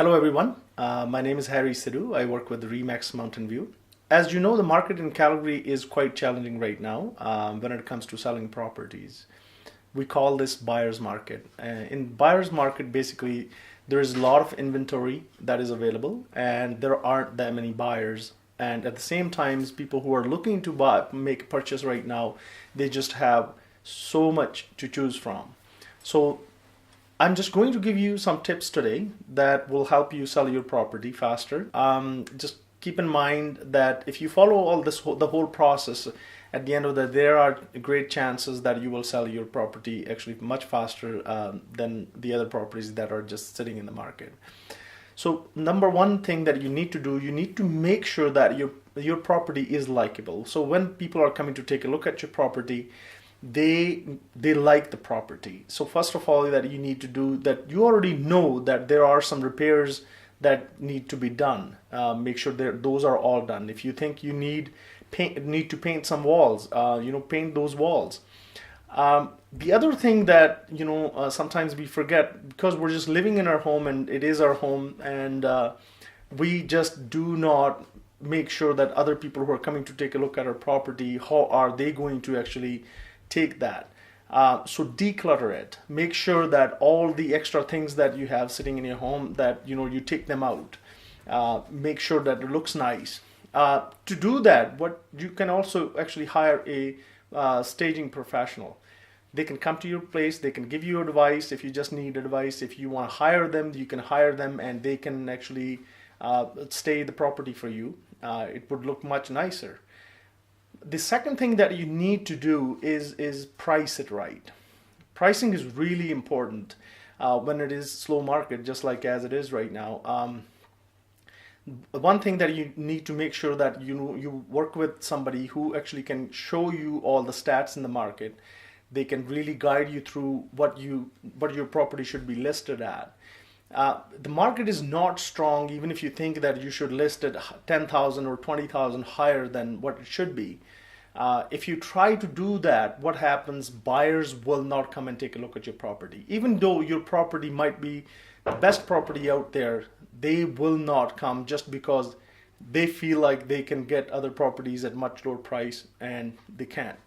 Hello everyone, my name is Harry Sidhu. I work with Remax Mountain View. As you know, the market in Calgary is quite challenging right now when it comes to selling properties. We call this buyer's market. In buyer's market, basically, there is a lot of inventory that is available and there aren't that many buyers. And at the same time, people who are looking to make a purchase right now, they just have so much to choose from. So I'm just going to give you some tips today that will help you sell your property faster. Just keep in mind that if you follow all this, the whole process, at the end of the day, there are great chances that you will sell your property actually much faster than the other properties that are just sitting in the market. So number one thing that you need to do, you need to make sure that your property is likable. So when people are coming to take a look at your property, they like the property. So first of all, that you need to do that, you already know that there are some repairs that need to be done. Make sure that those are all done. If you think you need to paint some walls, paint those walls. The other thing that sometimes we forget, because we're just living in our home and it is our home, and we just do not make sure that other people who are coming to take a look at our property, how are they going to actually take that. So declutter it. Make sure that all the extra things that you have sitting in your home, that you take them out. Make sure that it looks nice. To do that, what you can also actually hire a staging professional. They can come to your place, they can give you advice if you just need advice. If you want to hire them, you can hire them and they can actually stage the property for you. It would look much nicer. The second thing that you need to do is price it right. Pricing is really important when it is slow market, just like as it is right now. One thing that you need to make sure that you work with somebody who actually can show you all the stats in the market. They can really guide you through what your property should be listed at. The market is not strong, even if you think that you should list it 10,000 or 20,000 higher than what it should be. If you try to do that, what happens? Buyers will not come and take a look at your property. Even though your property might be the best property out there, they will not come just because they feel like they can get other properties at much lower price and they can't.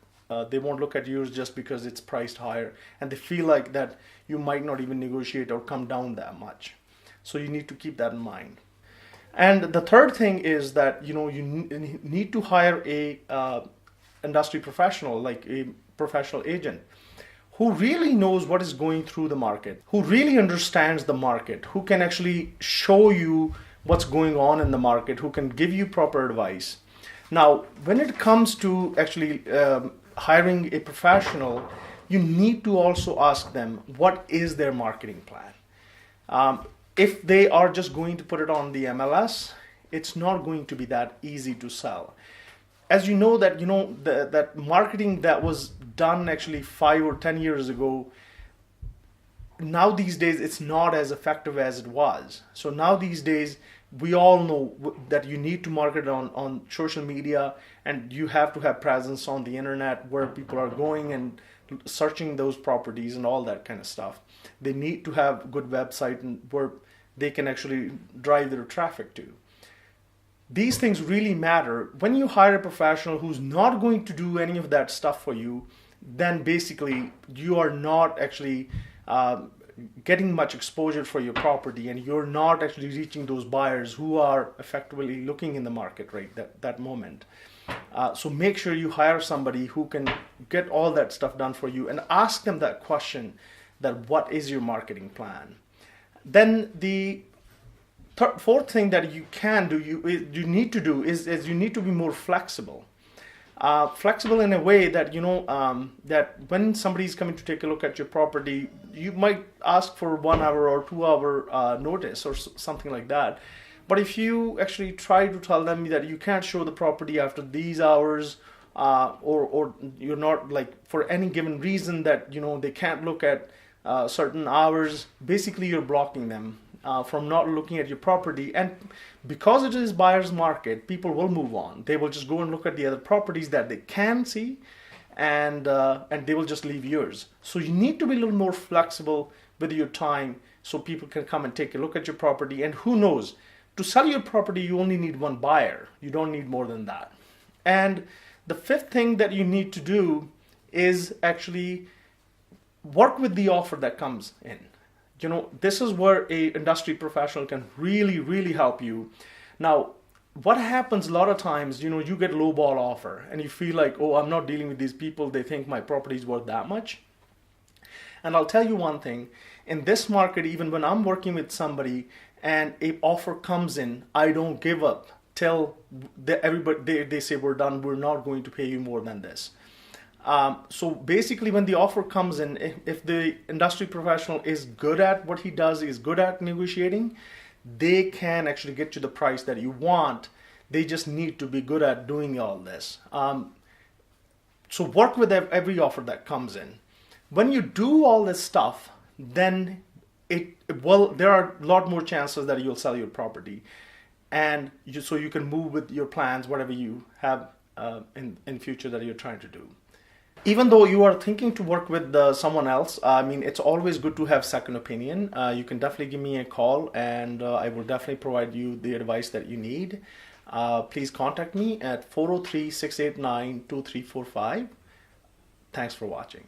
They won't look at yours just because it's priced higher, and they feel like that you might not even negotiate or come down that much. So you need to keep that in mind. And the third thing is that you need to hire a industry professional, like a professional agent, who really knows what is going through the market, who really understands the market, who can actually show you what's going on in the market, who can give you proper advice. Now, when it comes to actually hiring a professional, you need to also ask them what is their marketing plan. If they are just going to put it on the MLS, it's not going to be that easy to sell. As you know that that marketing that was done actually 5 or 10 years ago, now these days it's not as effective as it was. So now these days we all know that you need to market on social media, and you have to have presence on the internet where people are going and searching those properties and all that kind of stuff. They need to have a good website and where they can actually drive their traffic to. These things really matter. When you hire a professional who's not going to do any of that stuff for you, then basically you are not actually getting much exposure for your property, and you're not actually reaching those buyers who are effectively looking in the market right that moment. So make sure you hire somebody who can get all that stuff done for you, and ask them that question, that what is your marketing plan. Then the fourth thing that you can do, you need to do is you need to be more flexible. Flexible in a way that that when somebody's coming to take a look at your property, you might ask for 1 hour or 2 hour notice or something like that. But if you actually try to tell them that you can't show the property after these hours, or you're not, like, for any given reason that they can't look at certain hours, basically you're blocking them from not looking at your property. And because it is buyer's market, people will move on. They will just go and look at the other properties that they can see, and they will just leave yours. So you need to be a little more flexible with your time so people can come and take a look at your property. And who knows, to sell your property, you only need one buyer. You don't need more than that. And the fifth thing that you need to do is actually work with the offer that comes in. This is where a industry professional can really, really help you. Now, what happens a lot of times, you get a low ball offer and you feel like, oh, I'm not dealing with these people. They think my property is worth that much. And I'll tell you one thing, in this market, even when I'm working with somebody and a offer comes in, I don't give up till they say we're done, we're not going to pay you more than this. So basically when the offer comes in, if the industry professional is good at what he does, is good at negotiating, they can actually get you the price that you want. They just need to be good at doing all this. So work with every offer that comes in. When you do all this stuff, then there are a lot more chances that you'll sell your property, and so you can move with your plans, whatever you have in future that you're trying to do. Even though you are thinking to work with someone else, it's always good to have second opinion. You can definitely give me a call, and I will definitely provide you the advice that you need. Please contact me at 403-689-2345. Thanks for watching.